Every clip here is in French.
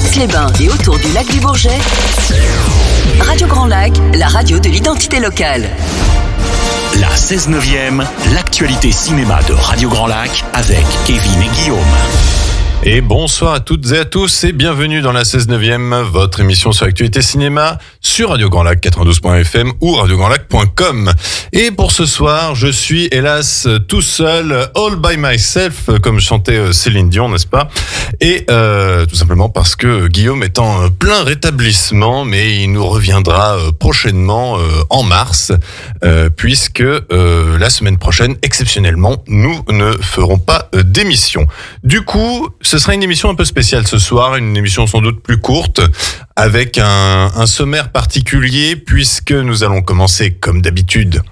Aix-les-Bains et autour du lac du Bourget, Radio Grand Lac, la radio de l'identité locale. La 16/9e, l'actualité cinéma de Radio Grand Lac avec Kevin et Guillaume. Et bonsoir à toutes et à tous et bienvenue dans la 16/9e, votre émission sur l'actualité cinéma sur Radio Grand Lac 92.fm ou radiograndlac.com. Et pour ce soir, je suis hélas tout seul, all by myself, comme chantait Céline Dion, n'est-ce pas? Et tout simplement parce que Guillaume est en plein rétablissement, mais il nous reviendra prochainement en mars, puisque la semaine prochaine, exceptionnellement, nous ne ferons pas d'émission. Du coup, ce sera une émission un peu spéciale ce soir, une émission sans doute plus courte, avec un sommaire particulier, puisque nous allons commencer comme d'habitude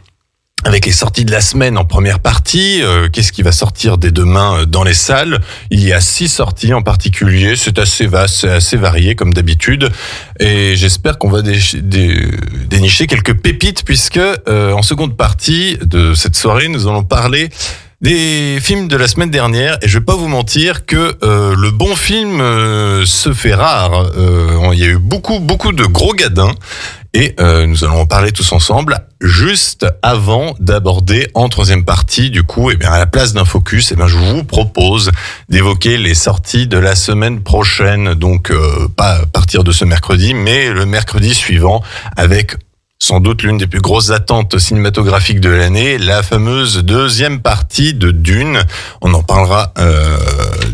avec les sorties de la semaine en première partie. Qu'est-ce qui va sortir dès demain dans les salles? Il y a 6 sorties en particulier, c'est assez vaste, c'est assez varié comme d'habitude, et j'espère qu'on va dénicher quelques pépites, puisque en seconde partie de cette soirée, nous allons parler des films de la semaine dernière, et je vais pas vous mentir que le bon film se fait rare. Il y a eu beaucoup de gros gadins, et nous allons en parler tous ensemble. Juste avant d'aborder en troisième partie, du coup, à la place d'un focus, je vous propose d'évoquer les sorties de la semaine prochaine. Donc pas à partir de ce mercredi, mais le mercredi suivant, avec sans doute l'une des plus grosses attentes cinématographiques de l'année, la fameuse deuxième partie de Dune. On en parlera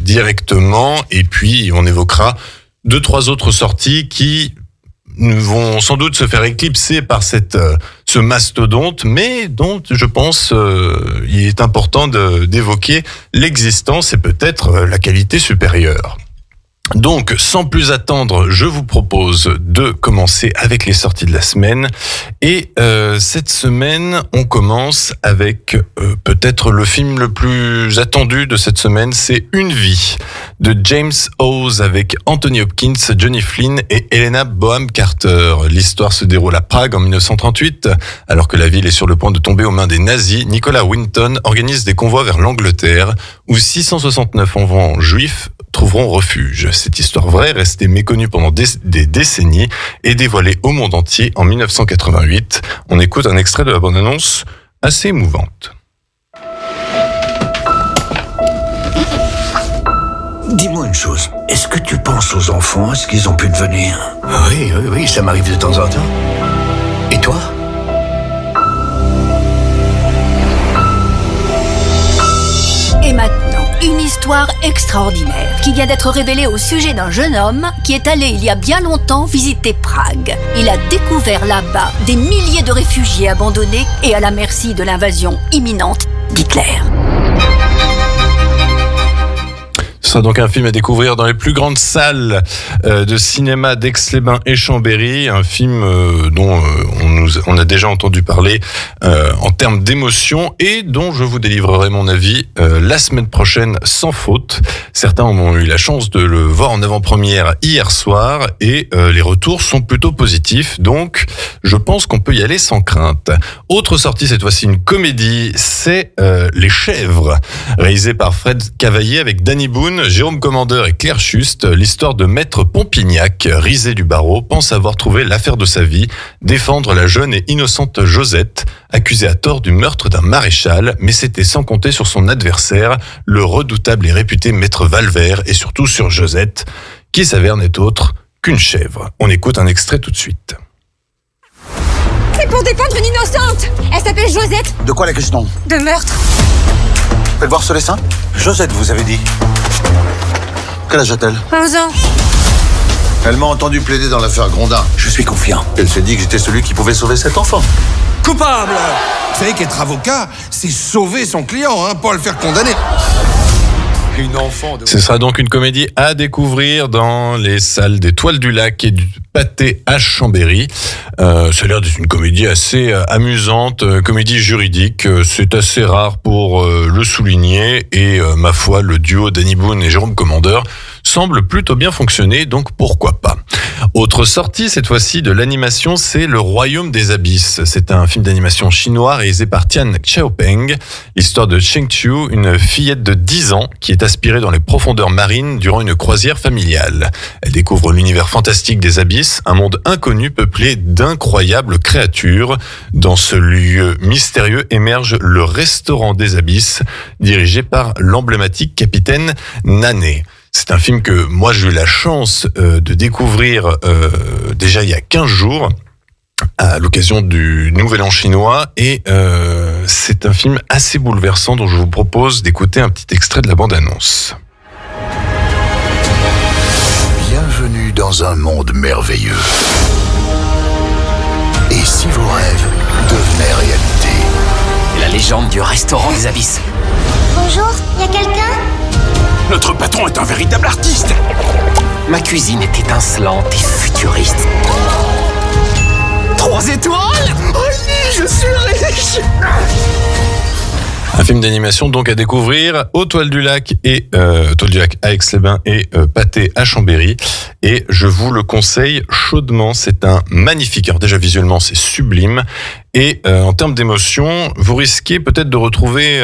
directement, et puis on évoquera 2-3 autres sorties qui vont sans doute se faire éclipser par ce mastodonte, mais dont je pense il est important d'évoquer l'existence et peut-être la qualité supérieure. Donc, sans plus attendre, je vous propose de commencer avec les sorties de la semaine. Et cette semaine, on commence avec peut-être le film le plus attendu de cette semaine, c'est Une vie de James Hawes avec Anthony Hopkins, Johnny Flynn et Helena Bonham Carter. L'histoire se déroule à Prague en 1938, alors que la ville est sur le point de tomber aux mains des nazis. Nicolas Winton organise des convois vers l'Angleterre, où 669 enfants juifs trouveront refuge. Cette histoire vraie, restée méconnue pendant des décennies, est dévoilée au monde entier en 1988. On écoute un extrait de la bande-annonce assez émouvante. Dis-moi une chose, est-ce que tu penses aux enfants, à ce qu'ils ont pu devenir? Oui, ça m'arrive de temps en temps. Et toi? Et maintenant, une histoire extraordinaire qui vient d'être révélée au sujet d'un jeune homme qui est allé il y a bien longtemps visiter Prague. Il a découvert là-bas des milliers de réfugiés abandonnés et à la merci de l'invasion imminente d'Hitler. Ce sera donc un film à découvrir dans les plus grandes salles de cinéma d'Aix-les-Bains et Chambéry, un film dont on a déjà entendu parler en termes d'émotion, et dont je vous délivrerai mon avis la semaine prochaine sans faute. Certains ont eu la chance de le voir en avant-première hier soir, et les retours sont plutôt positifs, donc je pense qu'on peut y aller sans crainte. Autre sortie, cette fois-ci une comédie, c'est Les Chèvres, réalisé par Fred Cavaillé avec Danny Boone, Jérôme Commandeur et Claire Schust. L'histoire de Maître Pompignac, risé du barreau, pense avoir trouvé l'affaire de sa vie, défendre la jeune et innocente Josette, accusée à tort du meurtre d'un maréchal, mais c'était sans compter sur son adversaire, le redoutable et réputé Maître Valvert, et surtout sur Josette, qui s'avère n'est autre qu'une chèvre. On écoute un extrait tout de suite. C'est pour défendre une innocente. Elle s'appelle Josette. De quoi la question? De meurtre. Faites voir ce dessin. Josette, vous avez dit. Quel âge a-t-elle? 11 ans. Elle m'a entendu plaider dans l'affaire Grondin. Je suis confiant. Elle s'est dit que j'étais celui qui pouvait sauver cet enfant. Coupable! Vous savez qu'être avocat, c'est sauver son client, pas le faire condamner. Une enfant de... Ce sera donc une comédie à découvrir dans les salles des Toiles du Lac et du Pâté à Chambéry. Ça a l'air d'être une comédie assez amusante, comédie juridique. C'est assez rare pour le souligner, et ma foi, le duo Danny Boone et Jérôme Commandeur semble plutôt bien fonctionner, donc pourquoi pas. Autre sortie, cette fois-ci de l'animation, c'est Le Royaume des Abysses. C'est un film d'animation chinois réalisé par Tian Xiaopeng. L'histoire de Cheng Chu, une fillette de 10 ans qui est aspirée dans les profondeurs marines durant une croisière familiale. Elle découvre l'univers fantastique des abysses, un monde inconnu peuplé d'incroyables créatures. Dans ce lieu mystérieux émerge le restaurant des abysses, dirigé par l'emblématique capitaine Nané. C'est un film que moi j'ai eu la chance de découvrir déjà il y a 15 jours à l'occasion du Nouvel An chinois et c'est un film assez bouleversant dont je vous propose d'écouter un petit extrait de la bande-annonce. Bienvenue dans un monde merveilleux. Et si vos rêves devenaient réalité? La légende du restaurant des abysses. Bonjour, y a quelqu'un? Notre patron est un véritable artiste. Ma cuisine est étincelante et futuriste. 3 étoiles? Oh oui, je suis riche. Un film d'animation donc à découvrir au Toile du Lac et Toile du Lac à Aix-les-Bains et Pâté à Chambéry. Et je vous le conseille chaudement. C'est un magnifique. Alors déjà visuellement c'est sublime. Et en termes d'émotion, vous risquez peut-être de retrouver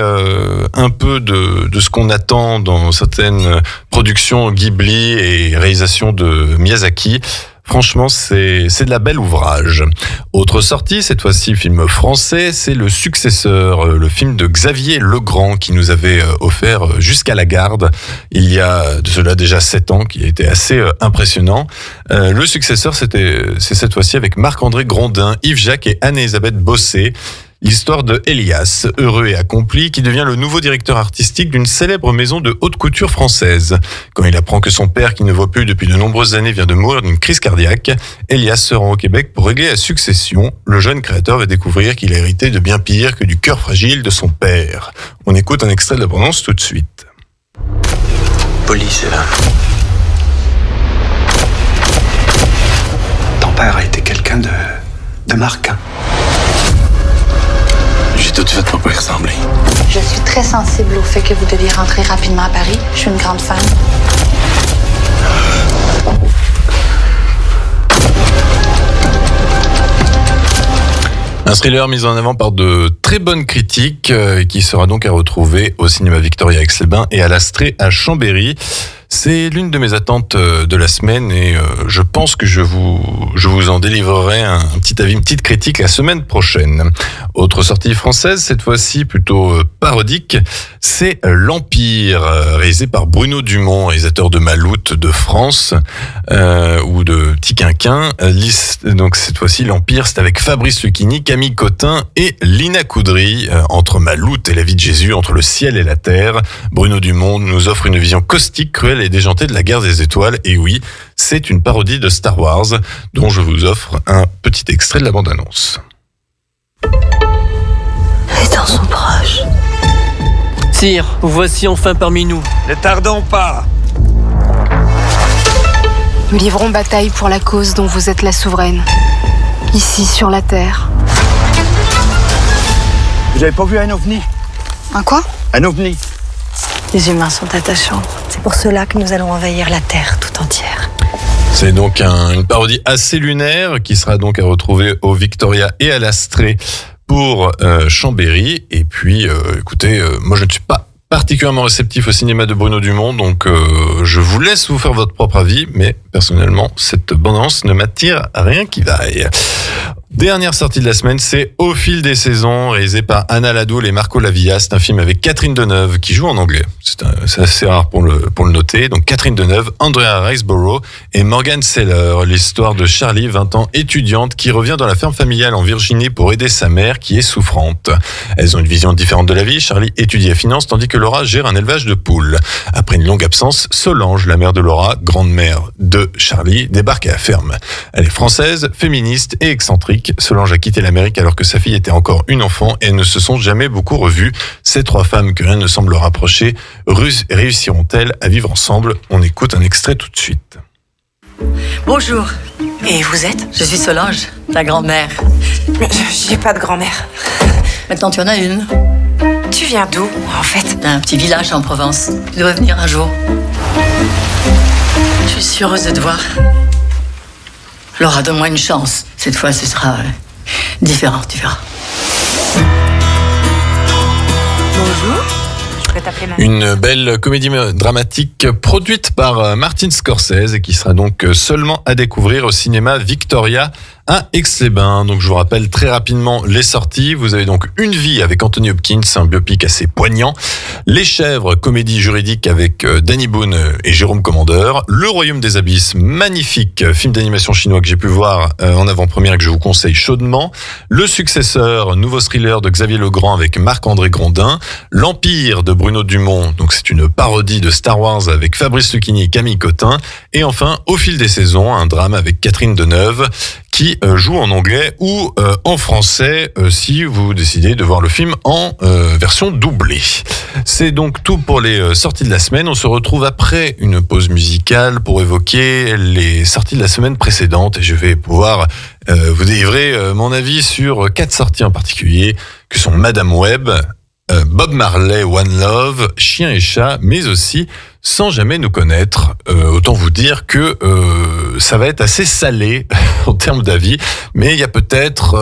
un peu de ce qu'on attend dans certaines productions Ghibli et réalisations de Miyazaki. Franchement, c'est de la belle ouvrage. Autre sortie, cette fois-ci film français, c'est Le Successeur, le film de Xavier Legrand qui nous avait offert Jusqu'à la garde il y a de cela déjà 7 ans, qui a été assez impressionnant. Le Successeur, c'est cette fois-ci avec Marc-André Grondin, Yves Jacques et Anne-Elisabeth Bossé. L'histoire de Elias, heureux et accompli, qui devient le nouveau directeur artistique d'une célèbre maison de haute couture française. Quand il apprend que son père, qui ne voit plus depuis de nombreuses années, vient de mourir d'une crise cardiaque, Elias se rend au Québec pour régler la succession. Le jeune créateur va découvrir qu'il a hérité de bien pire que du cœur fragile de son père. On écoute un extrait de la bande-annonce tout de suite. Police est là. Ton père a été quelqu'un de marquant. J'ai tout fait pour pas y ressembler. Je suis très sensible au fait que vous deviez rentrer rapidement à Paris. Je suis une grande fan. Un thriller mis en avant par de très bonnes critiques qui sera donc à retrouver au cinéma Victoria Aix-les-Bains et à l'Astrée à Chambéry. C'est l'une de mes attentes de la semaine et je pense que je vous en délivrerai un petit avis, une petite critique la semaine prochaine. Autre sortie française, cette fois-ci plutôt parodique, c'est L'Empire, réalisé par Bruno Dumont, réalisateur de Maloute de France ou de Petit Quinquin. Donc cette fois-ci, L'Empire, c'est avec Fabrice Lucchini, Camille Cotin et Lina Coudry. Entre Maloute et la vie de Jésus, entre le ciel et la terre, Bruno Dumont nous offre une vision caustique, cruelle et déjantée de la guerre des étoiles. Et oui, c'est une parodie de Star Wars, dont je vous offre un petit extrait de la bande-annonce. Les temps sont proches. Sire, vous voici enfin parmi nous. Ne tardons pas. Nous livrons bataille pour la cause dont vous êtes la souveraine. Ici, sur la Terre. Vous avez pas vu un ovni? Un quoi? Un ovni. Les humains sont attachants. C'est pour cela que nous allons envahir la Terre tout entière. C'est donc une parodie assez lunaire qui sera donc à retrouver au Victoria et à l'Astrée pour Chambéry. Et puis, écoutez, moi je ne suis pas particulièrement réceptif au cinéma de Bruno Dumont, donc je vous laisse vous faire votre propre avis, mais personnellement, cette bande-annonce ne m'attire à rien qui vaille. Dernière sortie de la semaine, c'est Au fil des saisons, réalisé par Anna Ladoul et Marco Lavilla. C'est un film avec Catherine Deneuve qui joue en anglais. C'est assez rare pour le noter. Donc Catherine Deneuve, Andrea Riseborough et Morgan Seller. L'histoire de Charlie, 20 ans, étudiante, qui revient dans la ferme familiale en Virginie pour aider sa mère qui est souffrante. Elles ont une vision différente de la vie. Charlie étudie la finance tandis que Laura gère un élevage de poules. Après une longue absence, Solange, la mère de Laura, grande-mère de Charlie, débarque à la ferme. Elle est française, féministe et excentrique. Solange a quitté l'Amérique alors que sa fille était encore une enfant et elles ne se sont jamais beaucoup revues. Ces trois femmes que rien ne semble rapprocher, réussiront-elles à vivre ensemble? On écoute un extrait tout de suite. Bonjour. Et vous êtes? Je suis Solange, ta grand-mère. J'ai pas de grand-mère. Maintenant tu en as une. Tu viens d'où, en fait? D'un petit village en Provence. Tu devrais venir un jour. Je suis si heureuse de te voir. Laura, donne-moi une chance. Cette fois, ce sera différent, tu verras. Bonjour. Une belle comédie dramatique produite par Martin Scorsese et qui sera donc seulement à découvrir au cinéma Victoria à Aix-les-Bains. Donc je vous rappelle très rapidement les sorties. Vous avez donc Une vie avec Anthony Hopkins, un biopic assez poignant. Les Chèvres, comédie juridique avec Danny Boone et Jérôme Commandeur. Le Royaume des Abysses, magnifique film d'animation chinois que j'ai pu voir en avant-première et que je vous conseille chaudement. Le Successeur, nouveau thriller de Xavier Legrand avec Marc-André Grondin. L'Empire de Bruno Dumont, donc c'est une parodie de Star Wars avec Fabrice Lucchini et Camille Cotin. Et enfin, Au fil des saisons, un drame avec Catherine Deneuve qui joue en anglais ou en français si vous décidez de voir le film en version doublée. C'est donc tout pour les sorties de la semaine. On se retrouve après une pause musicale pour évoquer les sorties de la semaine précédente et je vais pouvoir vous délivrer mon avis sur 4 sorties en particulier que sont Madame Web, Bob Marley, One Love, Chien et Chat, mais aussi Sans jamais nous connaître. Autant vous dire que ça va être assez salé en termes d'avis, mais il y a peut-être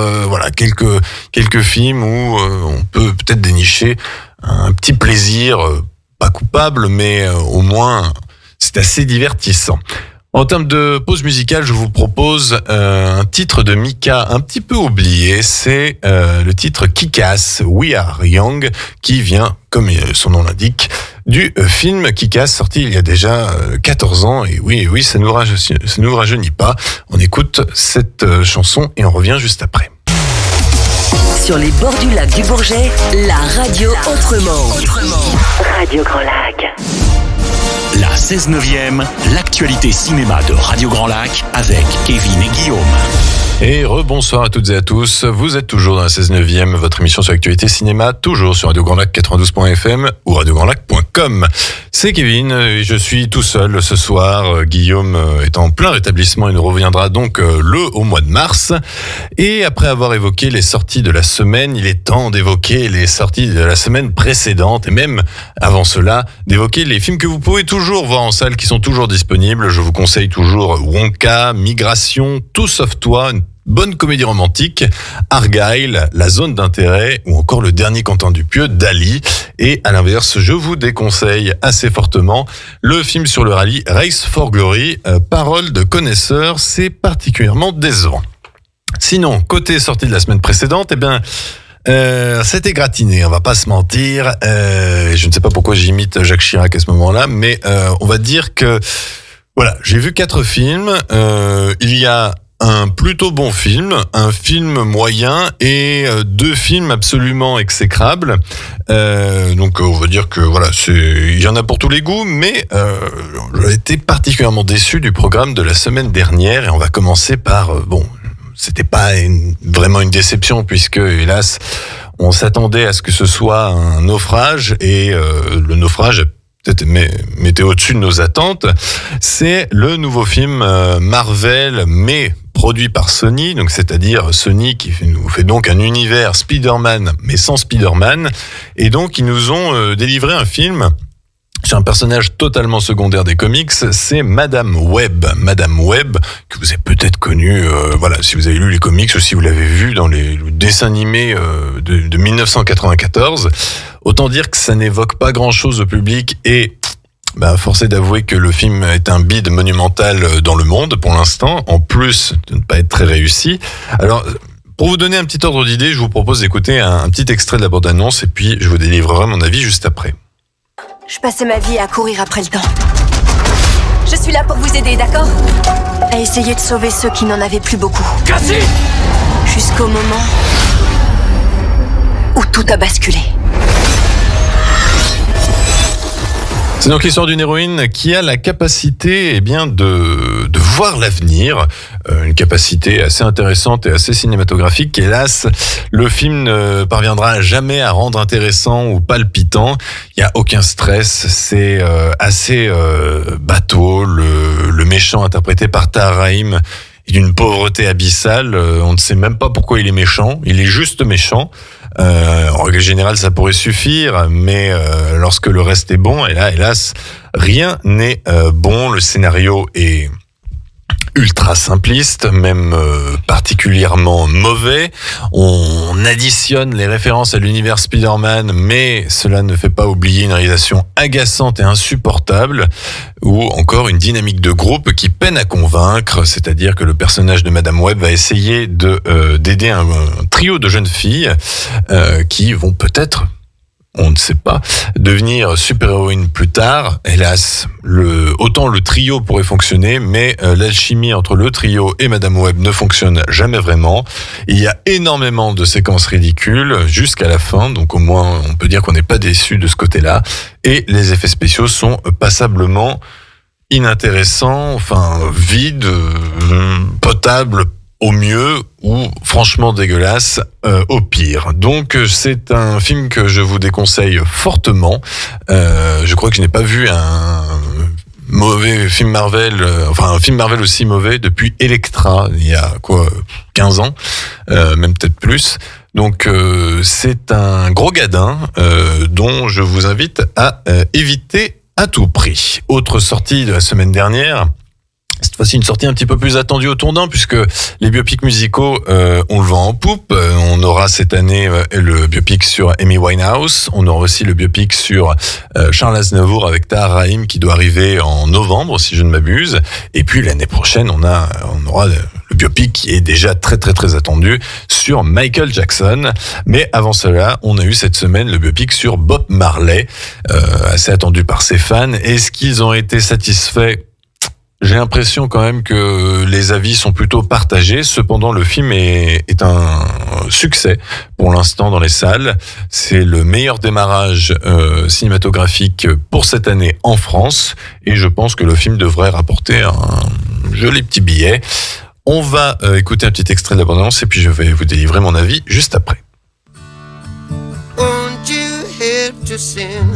quelques films où on peut peut-être dénicher un petit plaisir, pas coupable, mais au moins c'est assez divertissant. En termes de pause musicale, je vous propose un titre de Mika un petit peu oublié. C'est le titre Kick-Ass, We Are Young, qui vient, comme son nom l'indique, du film Kick-Ass, sorti il y a déjà 14 ans. Et oui, ça nous rajeunit pas. On écoute cette chanson et on revient juste après. Sur les bords du lac du Bourget, la radio autrement. Radio Grand Lac. La 16/9e, l'actualité cinéma de Radio Grand Lac avec Kevin et Guillaume. Et rebonsoir à toutes et à tous. Vous êtes toujours dans la 16/9e, votre émission sur l'actualité cinéma, toujours sur Radio Grand Lac 92.fm ou radiograndlac.com. C'est Kevin et je suis tout seul ce soir. Guillaume est en plein rétablissement. Il nous reviendra donc au mois de mars. Et après avoir évoqué les sorties de la semaine, il est temps d'évoquer les sorties de la semaine précédente et même avant cela, d'évoquer les films que vous pouvez toujours voir en salle, qui sont toujours disponibles. Je vous conseille toujours Wonka, Migration, Tout sauf toi, une bonne comédie romantique, Argyle, La zone d'intérêt ou encore Le dernier Quentin Dupieux, Dali. Et à l'inverse, je vous déconseille assez fortement le film sur le rallye Race for Glory, parole de connaisseur, c'est particulièrement décevant. Sinon, côté sortie de la semaine précédente, c'était gratiné, on va pas se mentir. Je ne sais pas pourquoi j'imite Jacques Chirac à ce moment-là, mais on va dire que voilà, j'ai vu 4 films. Il y a un plutôt bon film, un film moyen et 2 films absolument exécrables. Donc on va dire que voilà, il y en a pour tous les goûts, mais j'ai été particulièrement déçu du programme de la semaine dernière et on va commencer par c'était pas vraiment une déception puisque hélas on s'attendait à ce que ce soit un naufrage et le naufrage peut-être mettait au-dessus de nos attentes. C'est le nouveau film Marvel mais produit par Sony, donc c'est-à-dire Sony qui nous fait donc un univers Spider-Man mais sans Spider-Man, et donc ils nous ont délivré un film sur un personnage totalement secondaire des comics, c'est Madame Web. Madame Web, que vous avez peut-être connu, si vous avez lu les comics ou si vous l'avez vu dans le dessin animé de 1994. Autant dire que ça n'évoque pas grand-chose au public et force est d'avouer que le film est un bide monumental dans le monde pour l'instant, en plus de ne pas être très réussi. Alors, pour vous donner un petit ordre d'idée, je vous propose d'écouter un petit extrait de la bande-annonce et puis je vous délivrerai mon avis juste après. Je passais ma vie à courir après le temps. Je suis là pour vous aider, d'accord? À essayer de sauver ceux qui n'en avaient plus beaucoup. Cassie! Jusqu'au moment où tout a basculé. C'est donc l'histoire d'une héroïne qui a la capacité de voir l'avenir, une capacité assez intéressante et assez cinématographique. Hélas, le film ne parviendra jamais à rendre intéressant ou palpitant. Il n'y a aucun stress, c'est assez bateau. Le méchant interprété par Tahar Rahim est d'une pauvreté abyssale. On ne sait même pas pourquoi il est méchant. Il est juste méchant. En règle générale, ça pourrait suffire, mais lorsque le reste est bon, et là, hélas, rien n'est bon. Le scénario est ultra simpliste, même particulièrement mauvais. On additionne les références à l'univers Spider-Man, mais cela ne fait pas oublier une réalisation agaçante et insupportable, ou encore une dynamique de groupe qui peine à convaincre, c'est-à-dire que le personnage de Madame Web va essayer d'aider un trio de jeunes filles qui vont peut-être, on ne sait pas, devenir super-héroïnes plus tard. Hélas, autant le trio pourrait fonctionner, mais l'alchimie entre le trio et Madame Web ne fonctionne jamais vraiment. Il y a énormément de séquences ridicules jusqu'à la fin, donc au moins on peut dire qu'on n'est pas déçu de ce côté-là. Et les effets spéciaux sont passablement inintéressants, enfin vides, potables au mieux, ou franchement dégueulasse au pire. Donc c'est un film que je vous déconseille fortement. Je crois que je n'ai pas vu un mauvais film Marvel, un film Marvel aussi mauvais depuis Elektra, il y a 15 ans, même peut-être plus. Donc c'est un gros gadin dont je vous invite à éviter à tout prix. Autre sortie de la semaine dernière, cette fois-ci une sortie un petit peu plus attendue au tournant, puisque les biopics musicaux, on le vend en poupe. On aura cette année le biopic sur Amy Winehouse. On aura aussi le biopic sur Charles Aznavour avec Tahar Rahim qui doit arriver en novembre, si je ne m'abuse. Et puis l'année prochaine, on aura le biopic qui est déjà très très très attendu sur Michael Jackson. Mais avant cela, on a eu cette semaine le biopic sur Bob Marley, assez attendu par ses fans. Est-ce qu'ils ont été satisfaits ? J'ai l'impression quand même que les avis sont plutôt partagés. Cependant, le film est un succès pour l'instant dans les salles. C'est le meilleur démarrage cinématographique pour cette année en France. Et je pense que le film devrait rapporter un joli petit billet. On va écouter un petit extrait de la bande-annonce et puis je vais vous délivrer mon avis juste après. Won't you help to sing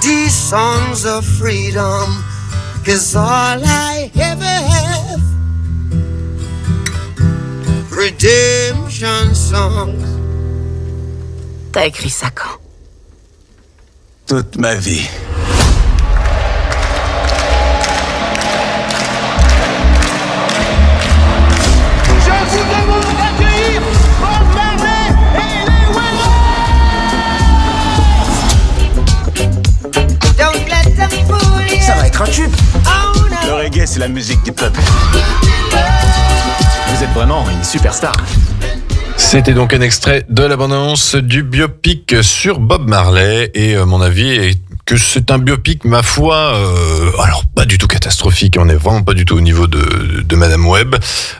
these songs of freedom, 'cause all I ever have, redemption songs. T'as écrit ça quand? Toute ma vie. Je vous demande d'accueillir Bob Marley et les Wailers. Ça va être un tube. Le reggae, c'est la musique du peuple. Vous êtes vraiment une superstar. C'était donc un extrait de la bande-annonce du biopic sur Bob Marley et mon avis est que c'est un biopic, ma foi, alors pas du tout catastrophique, on n'est vraiment pas du tout au niveau de Madame Web,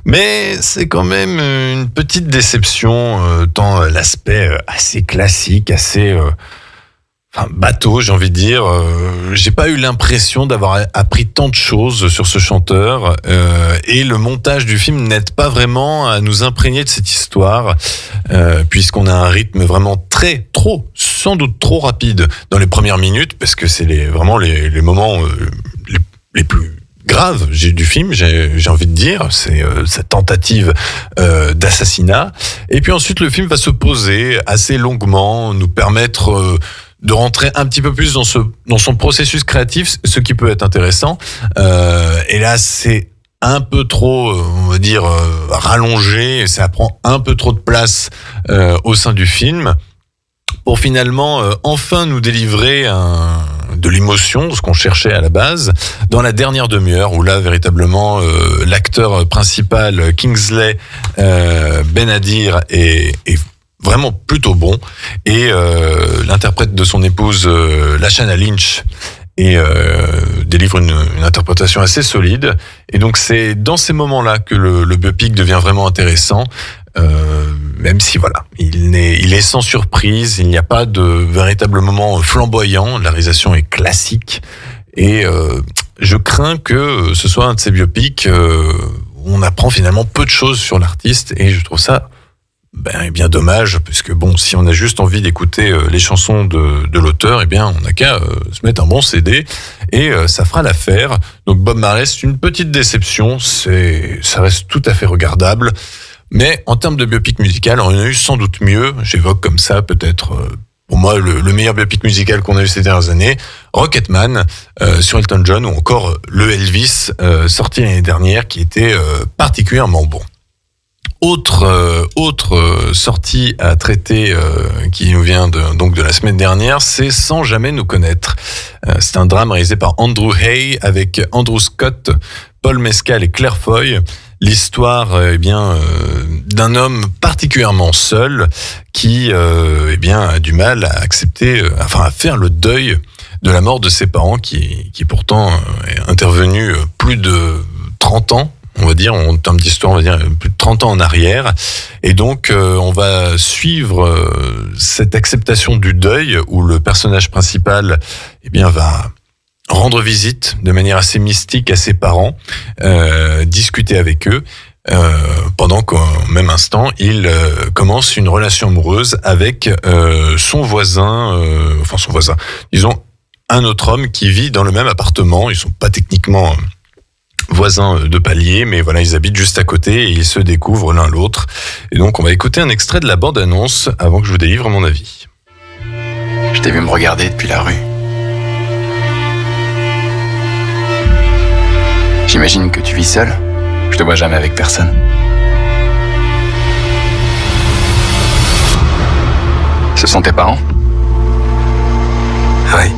mais c'est quand même une petite déception, tant l'aspect assez classique, assez bateau, j'ai envie de dire. J'ai pas eu l'impression d'avoir appris tant de choses sur ce chanteur, et le montage du film n'aide pas vraiment à nous imprégner de cette histoire, puisqu'on a un rythme vraiment sans doute trop rapide dans les premières minutes, parce que c'est vraiment les moments les plus graves du film, j'ai envie de dire, c'est cette tentative d'assassinat. Et puis ensuite, le film va se poser assez longuement, nous permettre de rentrer un petit peu plus dans son processus créatif, ce qui peut être intéressant. Et là, c'est un peu trop, on va dire, rallongé, et ça prend un peu trop de place au sein du film, pour finalement enfin nous délivrer de l'émotion, ce qu'on cherchait à la base, dans la dernière demi-heure, où là, véritablement, l'acteur principal, Kingsley Ben-Adir, est vraiment plutôt bon, et l'interprète de son épouse, Lashana Lynch, délivre une interprétation assez solide. Et donc c'est dans ces moments-là que le biopic devient vraiment intéressant, même si voilà, il est sans surprise, il n'y a pas de véritable moment flamboyant, la réalisation est classique, et je crains que ce soit un de ces biopics où on apprend finalement peu de choses sur l'artiste, et je trouve ça bien dommage, puisque bon, si on a juste envie d'écouter les chansons de l'auteur, eh bien on n'a qu'à se mettre un bon CD et ça fera l'affaire. Donc Bob Marley, c'est une petite déception, ça reste tout à fait regardable, mais en termes de biopic musical, on a eu sans doute mieux. J'évoque comme ça peut-être pour moi le meilleur biopic musical qu'on a eu ces dernières années. Rocketman sur Elton John, ou encore le Elvis sorti l'année dernière, qui était particulièrement bon. Autre sortie à traiter qui nous vient donc de la semaine dernière, c'est Sans jamais nous connaître. C'est un drame réalisé par Andrew Hay avec Andrew Scott, Paul Mescal et Claire Foy. L'histoire d'un homme particulièrement seul qui a du mal à accepter, à faire le deuil de la mort de ses parents qui pourtant est intervenu plus de 30 ans. On va dire, en termes d'histoire, on va dire plus de 30 ans en arrière. Et donc, on va suivre cette acceptation du deuil où le personnage principal, va rendre visite de manière assez mystique à ses parents, discuter avec eux, pendant qu'au même instant, il commence une relation amoureuse avec son voisin, disons, un autre homme qui vit dans le même appartement. Ils sont pas techniquement voisins de palier, mais voilà, ils habitent juste à côté et ils se découvrent l'un l'autre. Et donc, on va écouter un extrait de la bande-annonce avant que je vous délivre mon avis. Je t'ai vu me regarder depuis la rue. J'imagine que tu vis seul. Je te vois jamais avec personne. Ce sont tes parents? Oui.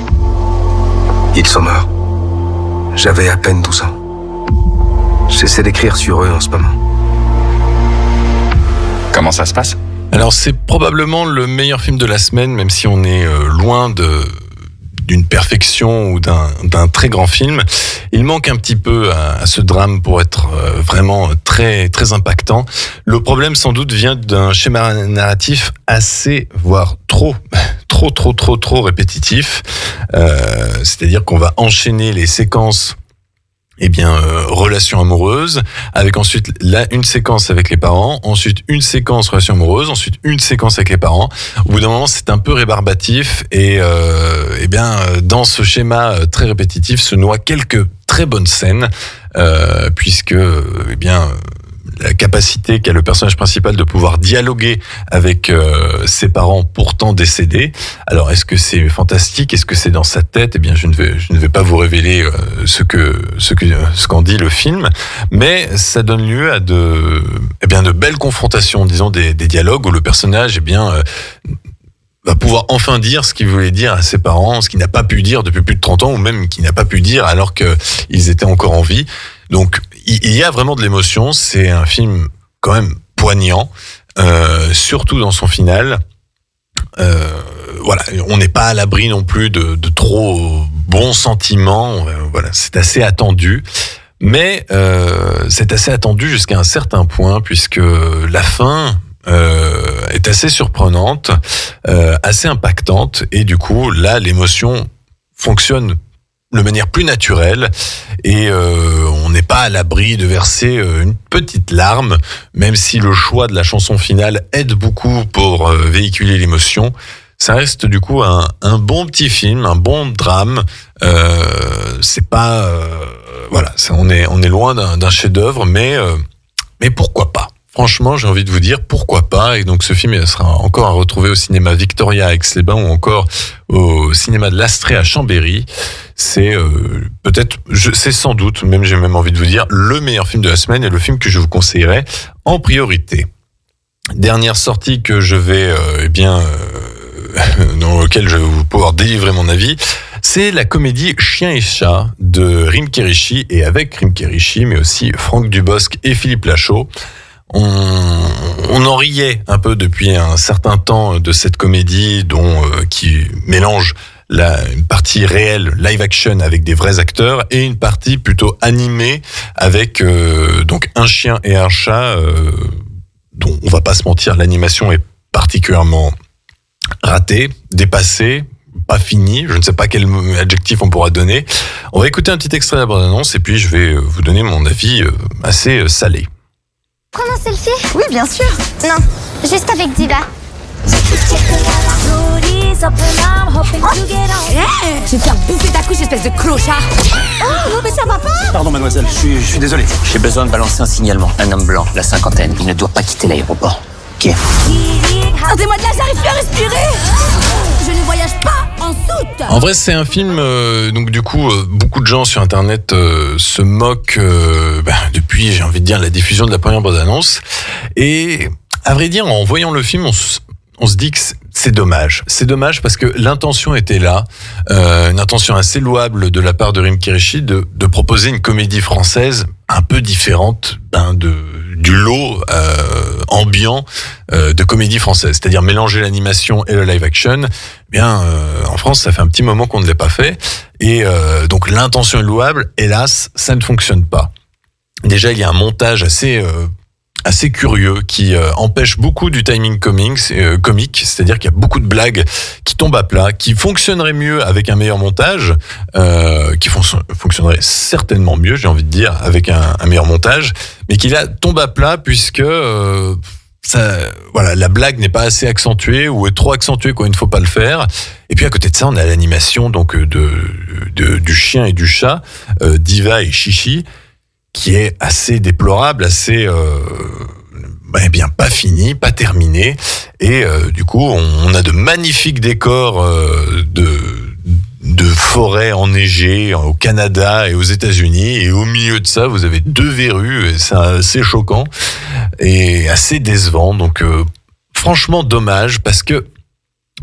Ils sont morts. J'avais à peine 12 ans. J'essaie d'écrire sur eux en ce moment. Comment ça se passe? Alors, c'est probablement le meilleur film de la semaine, même si on est loin d'une perfection ou d'un très grand film. Il manque un petit peu à ce drame pour être vraiment très, très impactant. Le problème, sans doute, vient d'un schéma narratif assez, voire trop répétitif. C'est-à-dire qu'on va enchaîner les séquences relation amoureuse, avec ensuite une séquence avec les parents, ensuite une séquence relation amoureuse, ensuite une séquence avec les parents. Au bout d'un moment, c'est un peu rébarbatif et dans ce schéma très répétitif se noient quelques très bonnes scènes, puisque la capacité qu'a le personnage principal de pouvoir dialoguer avec ses parents pourtant décédés. Alors, est-ce que c'est fantastique? Est-ce que c'est dans sa tête? Je ne vais pas vous révéler ce qu'en dit le film, mais ça donne lieu à de belles confrontations, disons des dialogues où le personnage va pouvoir enfin dire ce qu'il voulait dire à ses parents, ce qu'il n'a pas pu dire depuis plus de 30 ans, ou même qu'il n'a pas pu dire alors qu'ils étaient encore en vie. Donc, il y a vraiment de l'émotion. C'est un film quand même poignant, surtout dans son final. On n'est pas à l'abri non plus de trop bons sentiments. Voilà, c'est assez attendu. Mais c'est assez attendu jusqu'à un certain point, puisque la fin est assez surprenante, assez impactante, et du coup, là, l'émotion fonctionne de manière plus naturelle, et on n'est pas à l'abri de verser une petite larme, même si le choix de la chanson finale aide beaucoup pour véhiculer l'émotion. Ça reste du coup un bon petit film, un bon drame. C'est pas on est loin d'un chef-d'œuvre, mais pourquoi pas? Franchement, j'ai envie de vous dire pourquoi pas. Et donc, ce film sera encore à retrouver au cinéma Victoria à Aix-les-Bains ou encore au cinéma de l'Astrée à Chambéry. C'est c'est sans doute, j'ai même envie de vous dire, le meilleur film de la semaine et le film que je vous conseillerais en priorité. Dernière sortie que je vais, dans lequel je vais vous pouvoir délivrer mon avis, c'est la comédie Chien et chat de Rim Kerishi, et avec Rim Kerishi, mais aussi Franck Dubosc et Philippe Lachaud. On en riait un peu depuis un certain temps de cette comédie qui mélange une partie réelle, live action avec des vrais acteurs, et une partie plutôt animée avec donc un chien et un chat, dont on va pas se mentir, l'animation est particulièrement ratée, dépassée, pas finie. Je ne sais pas quel adjectif on pourra donner. On va écouter un petit extrait de la bande-annonce et puis je vais vous donner mon avis assez salé. Prendre un selfie? Oui, bien sûr. Non, juste avec Diva. Je vais te faire bouffer ta couche, espèce de clochard. Oh, non, mais ça va pas. Pardon, mademoiselle, je suis désolé. J'ai besoin de balancer un signalement. Un homme blanc, la cinquantaine, il ne doit pas quitter l'aéroport. Ok. Regardez-moi de là, j'arrive plus à respirer. Je ne voyage pas en soute. En vrai, c'est un film, donc du coup, beaucoup de gens sur Internet se moquent depuis, j'ai envie de dire, la diffusion de la première bande-annonce. Et à vrai dire, en voyant le film, on se dit que c'est dommage. C'est dommage parce que l'intention était là, une intention assez louable de la part de Rim Quirichi de proposer une comédie française un peu différente du lot ambiant de comédie française, c'est-à-dire mélanger l'animation et le live action. En France, ça fait un petit moment qu'on ne l'a pas fait, et donc l'intention est louable. Hélas, ça ne fonctionne pas. Déjà, il y a un montage assez curieux qui empêche beaucoup du timing comique, c'est-à-dire qu'il y a beaucoup de blagues qui tombent à plat, qui fonctionneraient mieux avec un meilleur montage, qui fonctionnerait certainement mieux, j'ai envie de dire, avec un meilleur montage, mais qui là tombe à plat puisque la blague n'est pas assez accentuée ou est trop accentuée quand il ne faut pas le faire. Et puis à côté de ça, on a l'animation donc du chien et du chat, Diva et Chichi, qui est assez déplorable, assez pas fini, pas terminé, et du coup on a de magnifiques décors de forêts enneigées au Canada et aux États-Unis, et au milieu de ça vous avez 2 verrues, et c'est assez choquant et assez décevant. Donc franchement dommage, parce que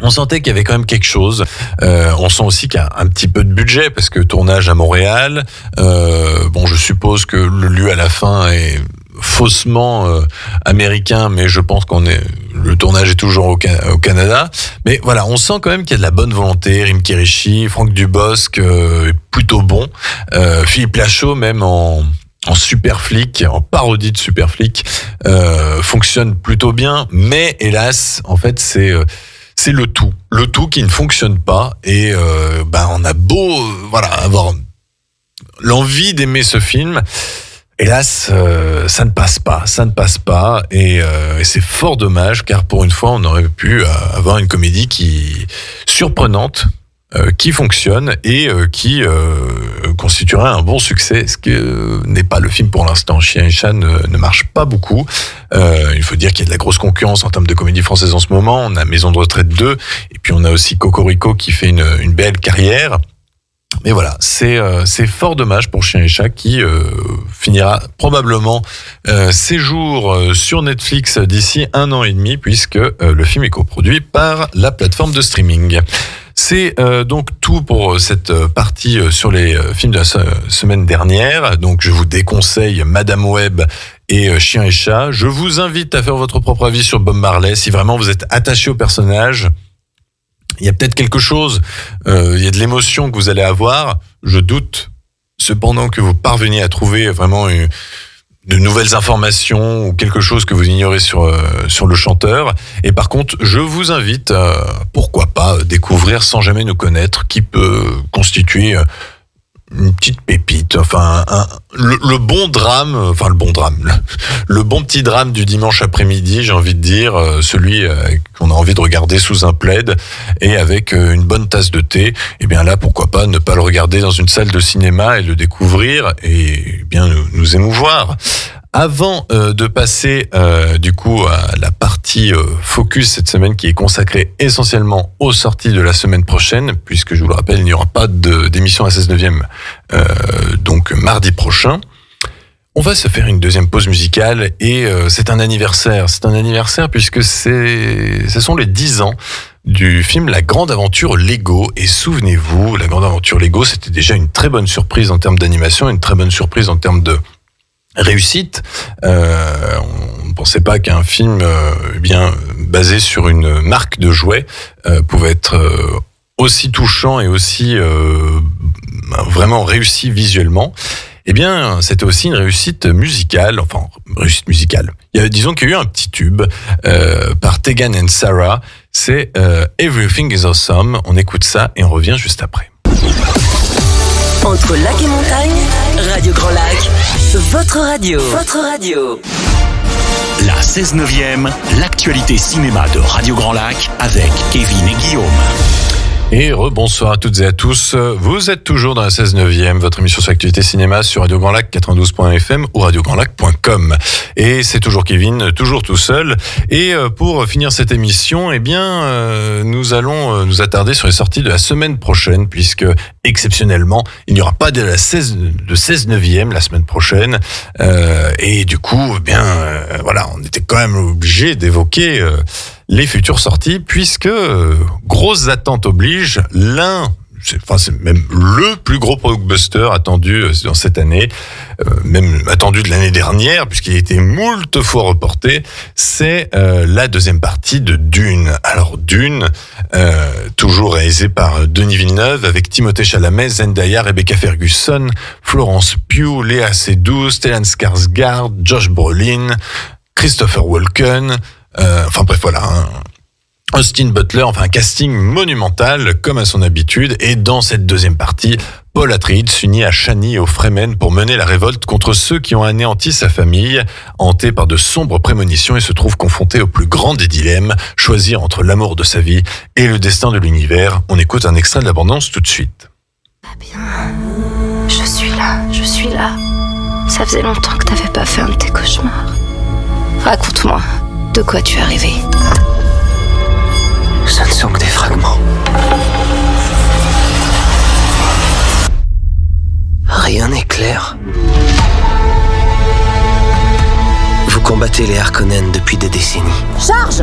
on sentait qu'il y avait quand même quelque chose. On sent aussi qu'il y a un petit peu de budget, parce que tournage à Montréal. Je suppose que le lieu à la fin est faussement américain, mais je pense le tournage est toujours au Canada. Mais voilà, on sent quand même qu'il y a de la bonne volonté. Rim Quirichi, Franck Dubosc est plutôt bon. Philippe Lachaud, même en super flic, en parodie de super flic, fonctionne plutôt bien. Mais hélas, en fait, c'est le tout qui ne fonctionne pas, et on a beau avoir l'envie d'aimer ce film, hélas ça ne passe pas, et c'est fort dommage, car pour une fois on aurait pu avoir une comédie surprenante, qui fonctionne et qui constituerait un bon succès, ce que n'est pas le film pour l'instant. Chien et chat ne marche pas beaucoup. Il faut dire qu'il y a de la grosse concurrence en termes de comédie française en ce moment. On a Maison de retraite 2, et puis on a aussi Cocorico qui fait une belle carrière. Mais voilà, c'est fort dommage pour Chien et chat, qui finira probablement ses jours sur Netflix d'ici 1 an et demi, puisque le film est coproduit par la plateforme de streaming. C'est donc tout pour cette partie sur les films de la semaine dernière. Donc je vous déconseille Madame Web et Chien et chat. Je vous invite à faire votre propre avis sur Bob Marley. Si vraiment vous êtes attaché au personnage, il y a peut-être quelque chose, il y a de l'émotion que vous allez avoir. Je doute cependant que vous parveniez à trouver vraiment de nouvelles informations ou quelque chose que vous ignorez sur le chanteur. Et par contre, je vous invite à, pourquoi pas, découvrir Sans jamais nous connaître, qui peut constituer une petite pépite, le bon petit drame du dimanche après-midi, j'ai envie de dire, celui qu'on a envie de regarder sous un plaid et avec une bonne tasse de thé. Et bien là, pourquoi pas ne pas le regarder dans une salle de cinéma et le découvrir et bien nous émouvoir. Avant de passer du coup à la partie focus cette semaine, qui est consacrée essentiellement aux sorties de la semaine prochaine, puisque je vous le rappelle, il n'y aura pas d'émission à 16/9 donc mardi prochain, on va se faire une deuxième pause musicale, et c'est un anniversaire. C'est un anniversaire puisque ce sont les 10 ans du film La Grande Aventure Lego. Et souvenez-vous, La Grande Aventure Lego, c'était déjà une très bonne surprise en termes d'animation, une très bonne surprise en termes de réussite. On ne pensait pas qu'un film basé sur une marque de jouets pouvait être aussi touchant et aussi vraiment réussi visuellement. Eh bien, c'était aussi une réussite musicale. Disons qu'il y a eu un petit tube par Tegan and Sara. C'est Everything is Awesome. On écoute ça et on revient juste après. Entre lac et montagne, Radio Grand Lac, votre radio. La 16/9e, l'actualité cinéma de Radio Grand Lac avec Kevin et Guillaume. Et rebonsoir à toutes et à tous. Vous êtes toujours dans la 16/9e, votre émission sur l'actualité cinéma sur Radio Grand Lac 92.fm ou radiograndlac.com. Et c'est toujours Kevin, toujours tout seul. Et pour finir cette émission, eh bien, nous allons nous attarder sur les sorties de la semaine prochaine, puisque exceptionnellement, il n'y aura pas de 16/9e la semaine prochaine. Et du coup, eh bien, voilà, on était quand même obligé d'évoquer les futures sorties, puisque grosses attentes oblige, c'est même le plus gros blockbuster attendu dans cette année, même attendu de l'année dernière, puisqu'il a été moult fois reporté, c'est la deuxième partie de Dune. Alors Dune, toujours réalisé par Denis Villeneuve, avec Timothée Chalamet, Zendaya, Rebecca Ferguson, Florence Pugh, Léa Seydoux, Stellan Skarsgård, Josh Brolin, Christopher Walken, enfin bref, voilà, Austin Butler, enfin un casting monumental comme à son habitude. Et dans cette deuxième partie, Paul Atreides s'unit à Chani et aux Fremen pour mener la révolte contre ceux qui ont anéanti sa famille. Hanté par de sombres prémonitions, il se trouve confronté au plus grand des dilemmes, choisir entre l'amour de sa vie et le destin de l'univers. On écoute un extrait de la bande-annonce tout de suite. Pas bien. Je suis là. Ça faisait longtemps que t'avais pas fait un de tes cauchemars. Raconte-moi, de quoi tu es arrivé? Ce ne sont que des fragments. Rien n'est clair. Vous combattez les Harkonnen depuis des décennies. Charge!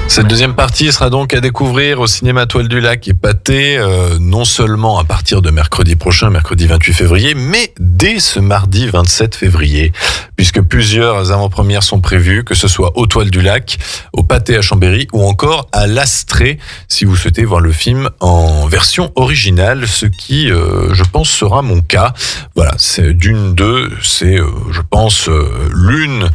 Cette deuxième partie sera donc à découvrir au cinéma Toile du Lac et Pathé, non seulement à partir de mercredi prochain, mercredi 28 février, mais dès ce mardi 27 février, puisque plusieurs avant-premières sont prévues, que ce soit au Toile du Lac, au Pathé à Chambéry ou encore à l'Astrée, si vous souhaitez voir le film en version originale, ce qui, je pense, sera mon cas. Voilà, c'est Dune 2, c'est, je pense, l'une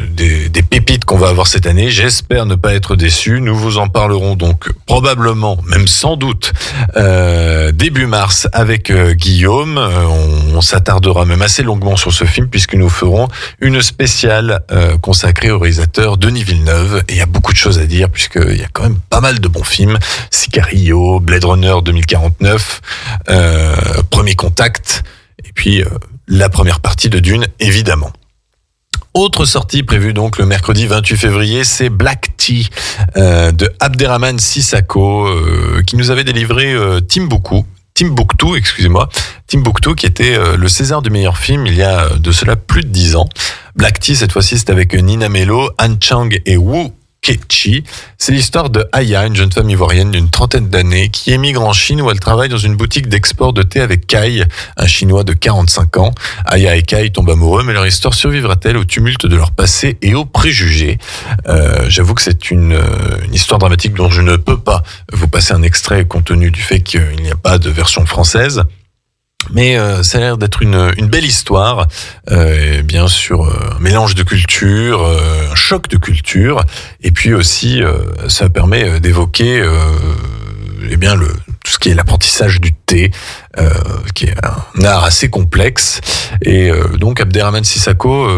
des pépites qu'on va avoir cette année. J'espère ne pas être déçu. Nous vous en parlerons donc probablement, même sans doute, début mars avec Guillaume. On s'attardera même assez longuement sur ce film puisque nous ferons une spéciale consacrée au réalisateur Denis Villeneuve. Et il y a beaucoup de choses à dire puisqu'il y a quand même pas mal de bons films. Sicario, Blade Runner 2049, Premier Contact, et puis la première partie de Dune, évidemment. Autre sortie prévue donc le mercredi 28 février, c'est Black Tea de Abderrahmane Sissako qui nous avait délivré Timbuktu, qui était le César du meilleur film il y a de cela plus de 10 ans. Black Tea, cette fois-ci, c'est avec Nina Melo, Han Chang et Wu Kechi. C'est l'histoire de Aya, une jeune femme ivoirienne d'une trentaine d'années qui émigre en Chine où elle travaille dans une boutique d'export de thé avec Kai, un Chinois de 45 ans. Aya et Kai tombent amoureux, mais leur histoire survivra-t-elle au tumulte de leur passé et aux préjugés? J'avoue que c'est une histoire dramatique dont je ne peux pas vous passer un extrait compte tenu du fait qu'il n'y a pas de version française. Mais ça a l'air d'être une belle histoire, et bien sûr un mélange de cultures, un choc de culture, et puis aussi ça permet d'évoquer tout ce qui est l'apprentissage du thé, qui est un art assez complexe. Et donc Abderrahmane Sissako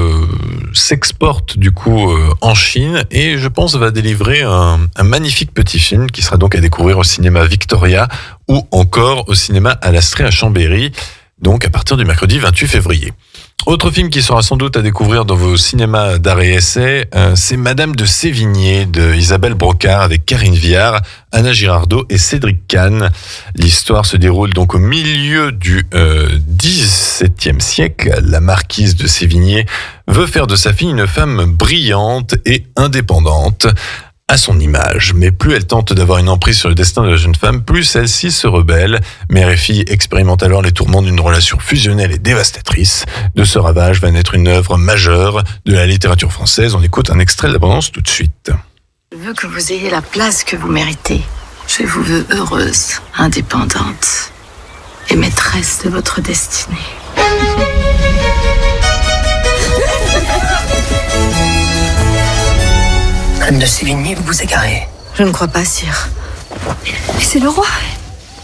s'exporte du coup en Chine et je pense va délivrer un magnifique petit film qui sera donc à découvrir au cinéma Victoria ou encore au cinéma à l'Astrée à Chambéry, donc à partir du mercredi 28 février. Autre film qui sera sans doute à découvrir dans vos cinémas d'art et essai, c'est Madame de Sévigné de Isabelle Brocard avec Karine Viard, Anna Girardot et Cédric Kahn. L'histoire se déroule donc au milieu du XVIIe siècle. La marquise de Sévigné veut faire de sa fille une femme brillante et indépendante, à son image. Mais plus elle tente d'avoir une emprise sur le destin de la jeune femme, plus celle-ci se rebelle. Mère et fille expérimentent alors les tourments d'une relation fusionnelle et dévastatrice. De ce ravage va naître une œuvre majeure de la littérature française. On écoute un extrait de la bande-annonce tout de suite. Je veux que vous ayez la place que vous méritez. Je vous veux heureuse, indépendante et maîtresse de votre destinée. Madame de Sévigné, vous vous égarez. Je ne crois pas, sire. Mais c'est le roi.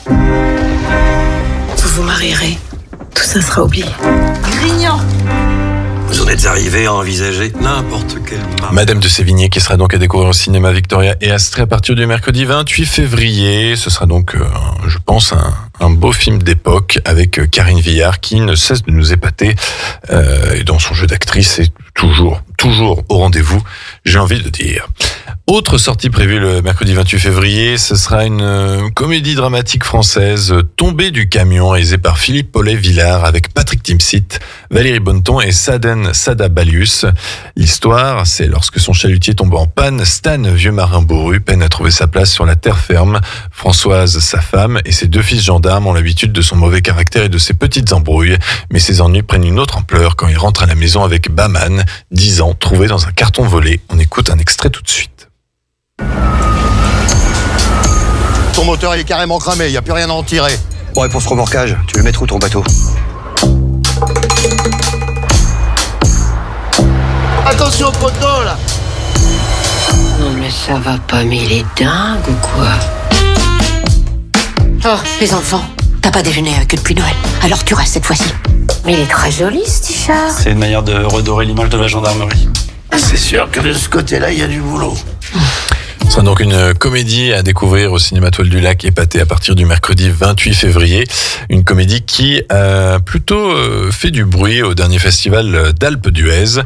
Vous vous marierez. Tout ça sera oublié. Grignan. Vous en êtes arrivé à envisager n'importe quelle marque. Madame de Sévigné qui sera donc à découvrir au cinéma Victoria et Astrée à partir du mercredi 28 février. Ce sera donc, je pense, un beau film d'époque avec Karine Viard qui ne cesse de nous épater et dans son jeu d'actrice est toujours au rendez-vous, j'ai envie de dire. Autre sortie prévue le mercredi 28 février, ce sera une comédie dramatique française, Tombée du camion, réalisée par Philippe Paulet-Villard avec Patrick Timsit, Valérie Bonneton et Sada Balius. L'histoire, c'est lorsque son chalutier tombe en panne, Stan, vieux marin bourru, peine à trouver sa place sur la terre ferme. Françoise, sa femme, et ses 2 fils gendarmes ont l'habitude de son mauvais caractère et de ses petites embrouilles, mais ses ennuis prennent une autre ampleur quand il rentre à la maison avec Baman, 10 ans, trouvé dans un carton volé. On écoute un extrait tout de suite. Ton moteur il est carrément cramé, il n'y a plus rien à en tirer. Bon, et pour ce remorquage, tu le mets où ton bateau? Attention au poteau là. Non mais ça va pas, mais il est dingue ou quoi? Oh, les enfants, t'as pas déjeuné avec eux depuis Noël, alors tu restes cette fois-ci. Mais il est très joli ce t-shirt. C'est une manière de redorer l'image de la gendarmerie. C'est sûr que de ce côté-là, il y a du boulot. Ce sera donc une comédie à découvrir au cinéma Toile du Lac Épaté à partir du mercredi 28 février. Une comédie qui a plutôt fait du bruit au dernier festival d'Alpe d'Huez.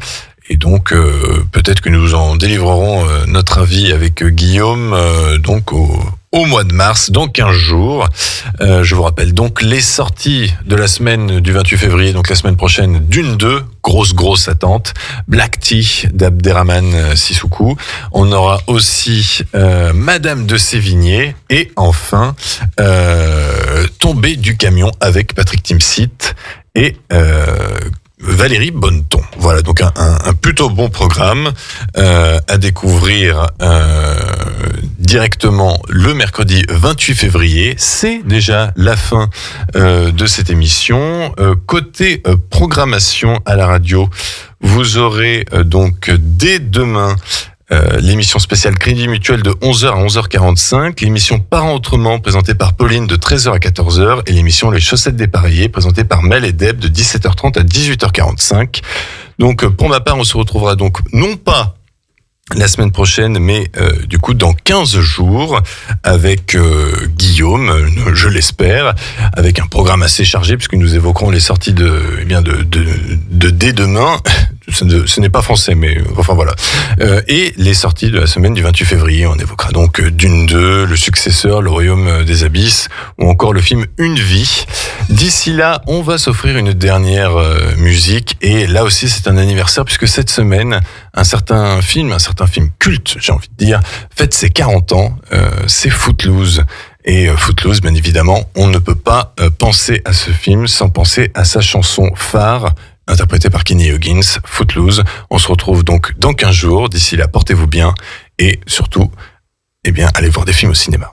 Et donc, peut-être que nous en délivrerons notre avis avec Guillaume donc au mois de mars, dans 15 jours. Je vous rappelle donc les sorties de la semaine du 28 février, donc la semaine prochaine, Dune 2, grosse attente, Black Tea d'Abderrahmane Sissoukou. On aura aussi Madame de Sévigné et enfin Tombée du camion avec Patrick Timsit et Valérie Bonneton. Voilà, donc un plutôt bon programme à découvrir directement le mercredi 28 février. C'est déjà la fin de cette émission. Côté programmation à la radio, vous aurez donc dès demain l'émission spéciale Crédit Mutuel de 11h à 11h45, l'émission Parents Autrement présentée par Pauline de 13h à 14h et l'émission Les Chaussettes Dépareillées présentée par Mel et Deb de 17h30 à 18h45. Donc pour ma part, on se retrouvera donc non pas la semaine prochaine, mais du coup dans 15 jours avec Guillaume, je l'espère, avec un programme assez chargé puisque nous évoquerons les sorties de dès demain. Ce n'est pas français, mais enfin voilà. Et les sorties de la semaine du 28 février, on évoquera donc Dune 2, Le Successeur, Le Royaume des Abysses, ou encore le film Une vie. D'ici là, on va s'offrir une dernière musique, et là aussi c'est un anniversaire, puisque cette semaine, un certain film culte, j'ai envie de dire, fête ses 40 ans, c'est Footloose. Et Footloose, bien évidemment, on ne peut pas penser à ce film sans penser à sa chanson phare, interprété par Kenny Huggins, Footloose. On se retrouve donc dans 15 jours. D'ici là, portez-vous bien et surtout, allez voir des films au cinéma.